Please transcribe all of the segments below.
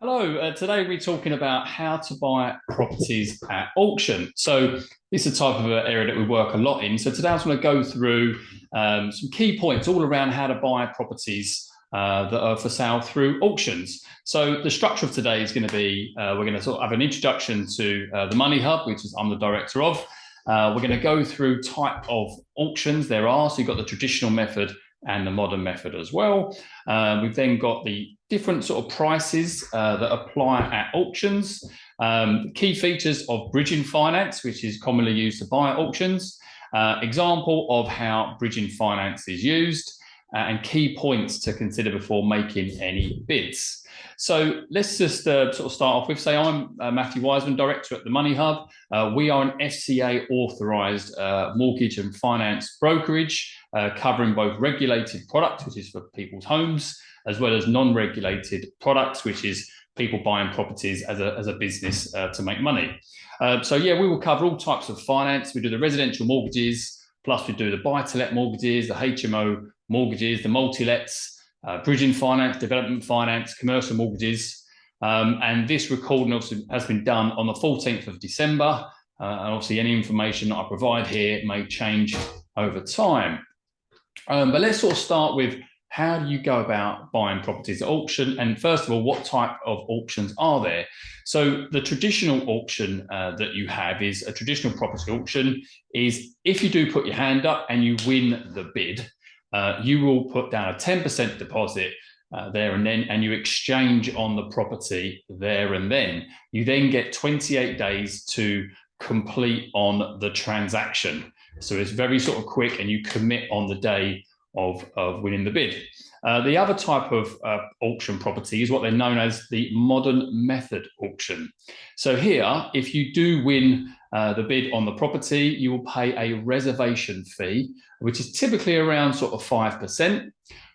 Hello, today we're talking about how to buy properties at auction. So this is a type of area that we work a lot in. So today I was going to go through some key points all around how to buy properties that are for sale through auctions. So the structure of today is going to be, we're going to sort of have an introduction to the Money Hub, which is I'm the director of. We're going to go through type of auctions there are. So you've got the traditional method and the modern method as well. We've then got the different sort of prices that apply at auctions, key features of bridging finance, which is commonly used to buy at auctions, example of how bridging finance is used, and key points to consider before making any bids. So let's just sort of start off with, say I'm Matthew Wiseman, Director at the Money Hub. We are an FCA authorised mortgage and finance brokerage covering both regulated products, which is for people's homes, as well as non-regulated products, which is people buying properties as a business to make money. So yeah, we will cover all types of finance. We do the residential mortgages, plus we do the buy-to-let mortgages, the HMO mortgages, the multi-lets, bridging finance, development finance, commercial mortgages. And this recording obviously has been done on the 14th of December. And obviously any information that I provide here may change over time. But let's sort of start with, how do you go about buying properties at auction? And first of all, what type of auctions are there? So the traditional auction that you have is a traditional property auction is if you do put your hand up and you win the bid, you will put down a 10% deposit there and then, and you exchange on the property there and then. You then get 28 days to complete on the transaction. So it's very sort of quick and you commit on the day of winning the bid. The other type of auction property is what they're known as the modern method auction. So here, if you do win the bid on the property, you will pay a reservation fee, which is typically around sort of 5%.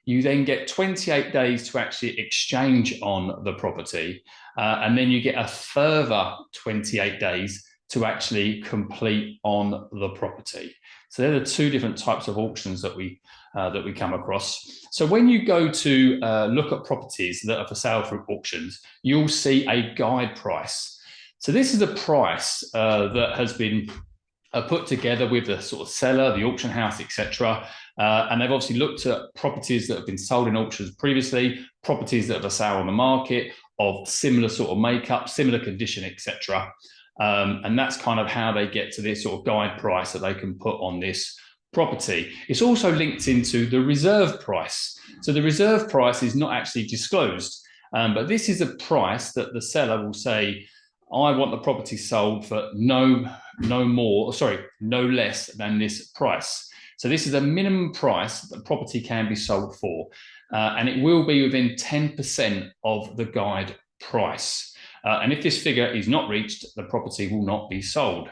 You then get 28 days to actually exchange on the property. And then you get a further 28 days to actually complete on the property. So they're the two different types of auctions that we come across. So when you go to look at properties that are for sale through auctions, you'll see a guide price. So this is a price that has been put together with the sort of seller, the auction house, etc. And they've obviously looked at properties that have been sold in auctions previously, properties that are for sale on the market of similar sort of makeup, similar condition, etc. And that's kind of how they get to this sort of guide price that they can put on this property. It's also linked into the reserve price. So the reserve price is not actually disclosed, but this is a price that the seller will say, I want the property sold for no less than this price. So this is a minimum price that the property can be sold for, and it will be within 10% of the guide price. And if this figure is not reached, the property will not be sold.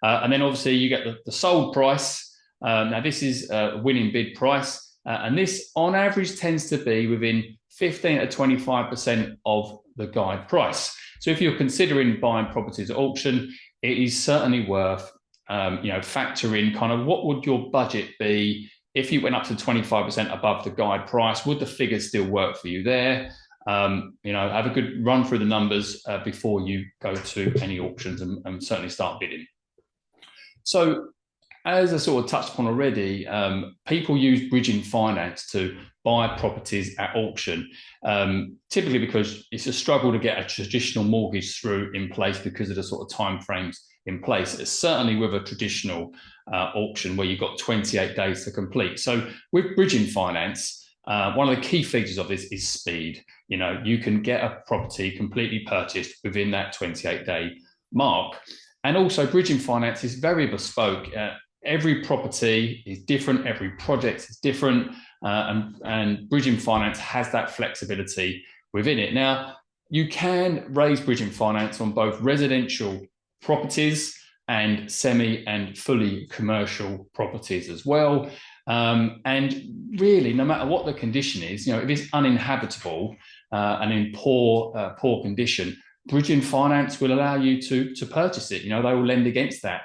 And then obviously you get the sold price. Now this is a winning bid price. And this on average tends to be within 15 to 25% of the guide price. So if you're considering buying properties at auction, it is certainly worth factor in kind of what would your budget be if you went up to 25% above the guide price. Would the figures still work for you there? Have a good run through the numbers before you go to any auctions and certainly start bidding. So as I sort of touched upon already, people use bridging finance to buy properties at auction, typically because it's a struggle to get a traditional mortgage through in place because of the sort of timeframes in place. It's certainly with a traditional auction where you've got 28 days to complete. So with bridging finance, one of the key features of this is speed. You can get a property completely purchased within that 28-day mark. And also bridging finance is very bespoke. Every property is different, every project is different, and bridging finance has that flexibility within it. Now, you can raise bridging finance on both residential properties and semi and fully commercial properties as well. And really, no matter what the condition is, if it's uninhabitable and in poor condition, bridging finance will allow you to purchase it. They will lend against that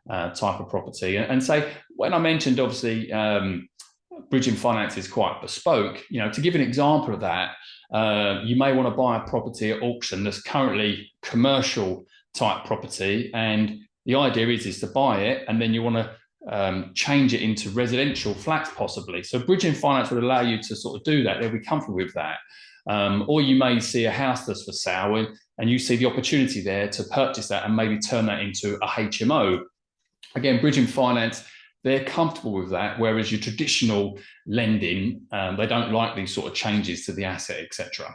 type of property. And say, when I mentioned, obviously, bridging finance is quite bespoke, to give an example of that, you may want to buy a property at auction that's currently commercial type property, and the idea is to buy it and then you want to change it into residential flats possibly. So bridging finance would allow you to sort of do that. They'll be comfortable with that. Or you may see a house that's for sale and you see the opportunity there to purchase that and maybe turn that into a HMO. Again, bridging finance, they're comfortable with that, whereas your traditional lending, they don't like these sort of changes to the asset, etc.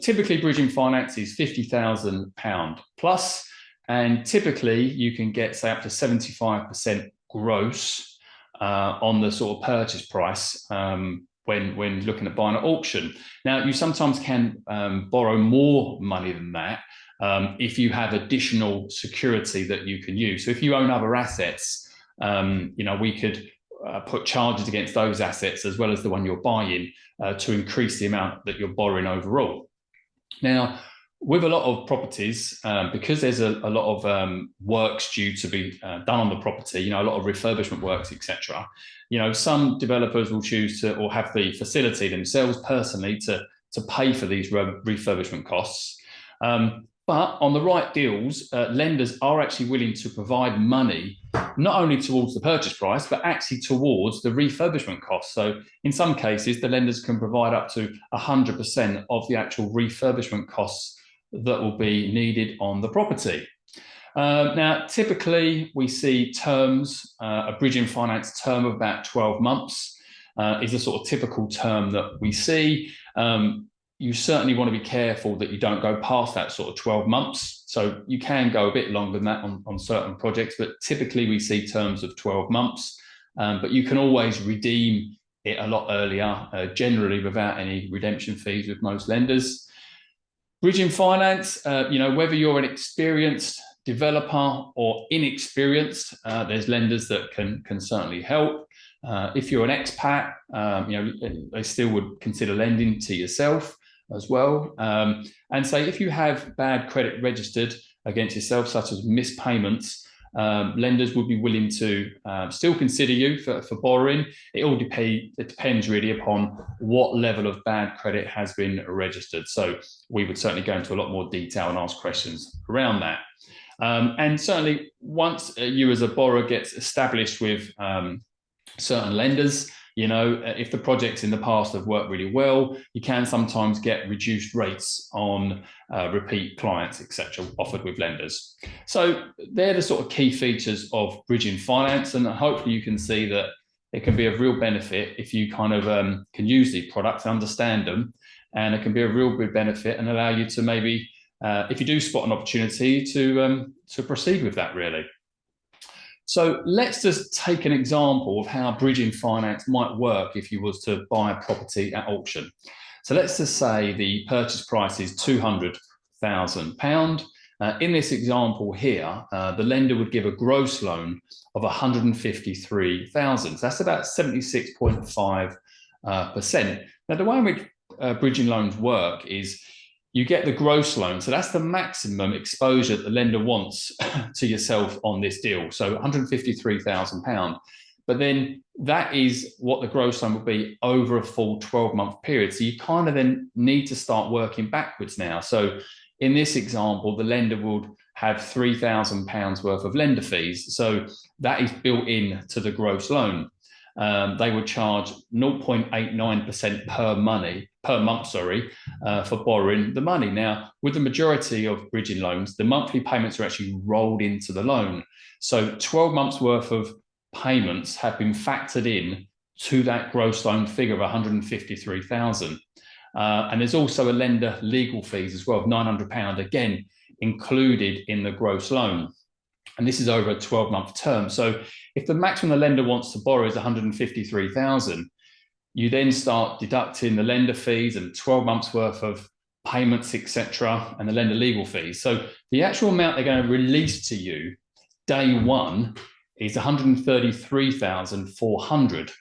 Typically, bridging finance is £50,000 plus, and typically you can get, say, up to 75% gross on the sort of purchase price when looking at buying at auction. Now, you sometimes can borrow more money than that if you have additional security that you can use. So if you own other assets, we could put charges against those assets as well as the one you're buying to increase the amount that you're borrowing overall. Now, with a lot of properties, because there's a lot of works due to be done on the property, a lot of refurbishment works, etc. Some developers will choose to, or have the facility themselves personally to pay for these refurbishment costs. But on the right deals, lenders are actually willing to provide money, not only towards the purchase price, but actually towards the refurbishment costs. So in some cases, the lenders can provide up to 100% of the actual refurbishment costs that will be needed on the property. Now, typically we see terms, a bridging finance term of about 12 months is a sort of typical term that we see. You certainly want to be careful that you don't go past that sort of 12 months. So you can go a bit longer than that on certain projects, but typically we see terms of 12 months. But you can always redeem it a lot earlier, generally without any redemption fees with most lenders. Bridging finance, whether you're an experienced developer or inexperienced, there's lenders that can certainly help. If you're an expat, they still would consider lending to yourself as well. And say if you have bad credit registered against yourself, such as missed payments, lenders would be willing to still consider you for borrowing. It depends really upon what level of bad credit has been registered. So we would certainly go into a lot more detail and ask questions around that. And certainly once you as a borrower gets established with certain lenders, if the projects in the past have worked really well, you can sometimes get reduced rates on repeat clients, etc., offered with lenders. So they're the sort of key features of bridging finance, and hopefully you can see that it can be of real benefit if you kind of can use these products, understand them, and it can be a real big benefit and allow you to maybe, if you do spot an opportunity, to proceed with that really. So let's just take an example of how bridging finance might work if you was to buy a property at auction. So let's just say the purchase price is £200,000. In this example here, the lender would give a gross loan of £153,000. So that's about 76.5%. Now, the way in which bridging loans work is you get the gross loan. So that's the maximum exposure that the lender wants to yourself on this deal. So £153,000. But then that is what the gross loan will be over a full 12-month period. So you kind of then need to start working backwards now. So in this example, the lender would have £3,000 worth of lender fees. So that is built in to the gross loan. They would charge 0.89% per month, for borrowing the money. Now, with the majority of bridging loans, the monthly payments are actually rolled into the loan. So 12 months worth of payments have been factored in to that gross loan figure of 153,000. And there's also a lender legal fees as well of £900, again, included in the gross loan. And this is over a 12-month term. So if the maximum the lender wants to borrow is 153,000, you then start deducting the lender fees and 12 months worth of payments, etc., and the lender legal fees. So the actual amount they're going to release to you day one is 133,400.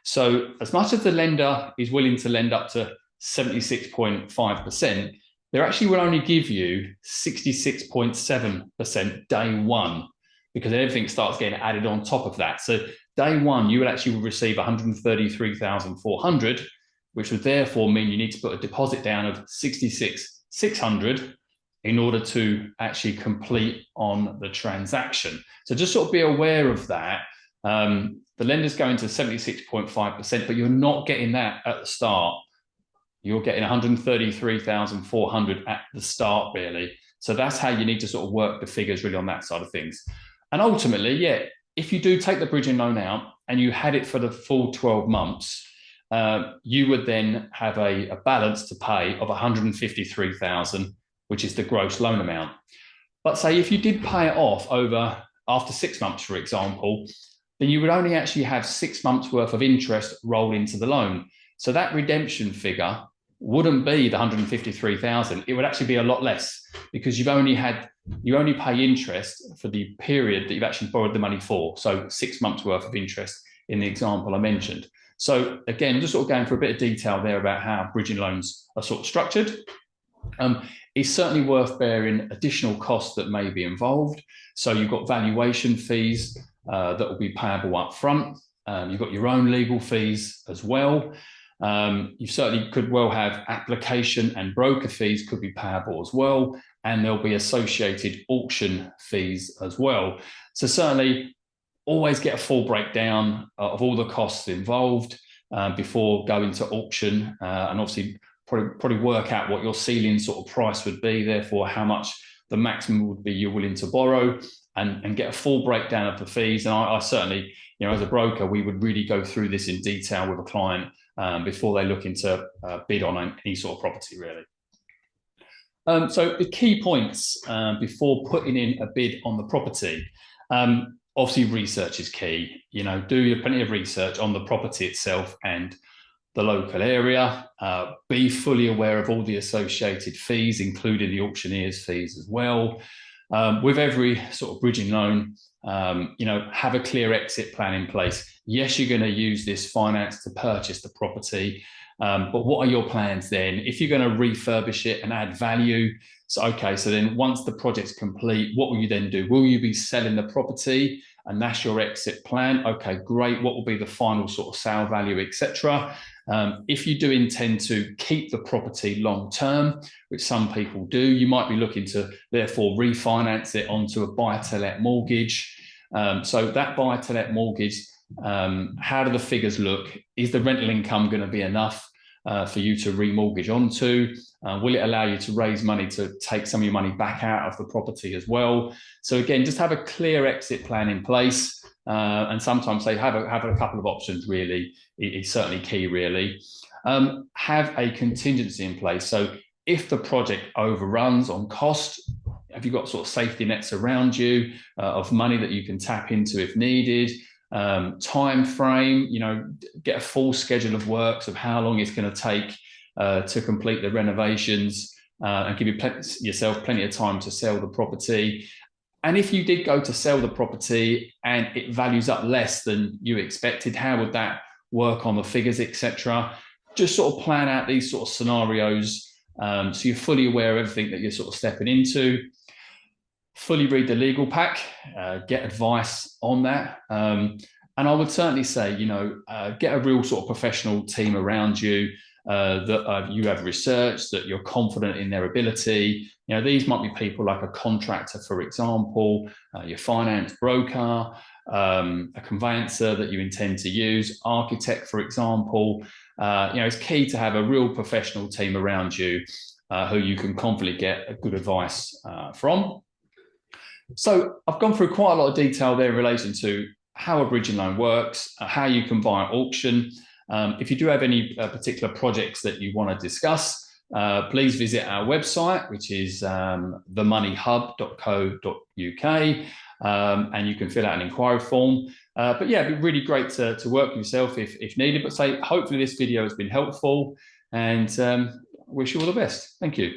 So as much as the lender is willing to lend up to 76.5%, they actually will only give you 66.7% day one, because everything starts getting added on top of that. So day one, you will actually receive 133,400. which would therefore mean you need to put a deposit down of 66,600 in order to actually complete on the transaction. So just sort of be aware of that. The lender's going to 76.5%, but you're not getting that at the start. You're getting 133,400 at the start, really. So that's how you need to sort of work the figures really on that side of things. And ultimately, yeah, if you do take the bridging loan out and you had it for the full 12 months, you would then have a balance to pay of 153,000, which is the gross loan amount. But say if you did pay it off over after 6 months, for example, then you would only actually have 6 months worth of interest roll into the loan. So that redemption figure wouldn't be the 153,000. It would actually be a lot less, because you only pay interest for the period that you've actually borrowed the money for. So 6 months worth of interest in the example I mentioned. So again, just sort of going for a bit of detail there about how bridging loans are sort of structured. It's certainly worth bearing additional costs that may be involved. So you've got valuation fees that will be payable up front. You've got your own legal fees as well. You certainly could well have application and broker fees could be payable as well, and there'll be associated auction fees as well. So certainly always get a full breakdown of all the costs involved before going to auction, and obviously probably work out what your ceiling sort of price would be, therefore how much the maximum would be you're willing to borrow, and get a full breakdown of the fees. And I certainly, as a broker, we would really go through this in detail with a client before they look into bid on any sort of property, really. So the key points before putting in a bid on the property, obviously research is key. Do plenty of research on the property itself and the local area. Be fully aware of all the associated fees, including the auctioneer's fees as well. With every sort of bridging loan, have a clear exit plan in place. Yes, you're going to use this finance to purchase the property, but what are your plans then? If you're going to refurbish it and add value, so then once the project's complete, what will you then do? Will you be selling the property and that's your exit plan? Okay, great. What will be the final sort of sale value, etc.? If you do intend to keep the property long term, which some people do, you might be looking to therefore refinance it onto a buy-to-let mortgage. So that buy-to-let mortgage, how do the figures look? Is the rental income going to be enough for you to remortgage onto? Will it allow you to raise money to take some of your money back out of the property as well? So again, just have a clear exit plan in place. And sometimes they have a couple of options, really. It's certainly key, really. Have a contingency in place. So if the project overruns on cost, have you got sort of safety nets around you of money that you can tap into if needed? Time frame, get a full schedule of works of how long it's going to take to complete the renovations, and give yourself plenty of time to sell the property. And if you did go to sell the property and it values up less than you expected, how would that work on the figures, etc.? Just sort of plan out these sort of scenarios so you're fully aware of everything that you're sort of stepping into. Fully read the legal pack, get advice on that. And I would certainly say, get a real sort of professional team around you that you have researched, that you're confident in their ability. These might be people like a contractor, for example, your finance broker, a conveyancer that you intend to use, architect, for example. It's key to have a real professional team around you who you can confidently get a good advice from. So I've gone through quite a lot of detail there in relation to how a bridging loan works, how you can buy at auction. If you do have any particular projects that you want to discuss, please visit our website, which is themoneyhub.co.uk, and you can fill out an inquiry form. But yeah, it'd be really great to work with yourself if needed. But hopefully this video has been helpful, and wish you all the best. Thank you.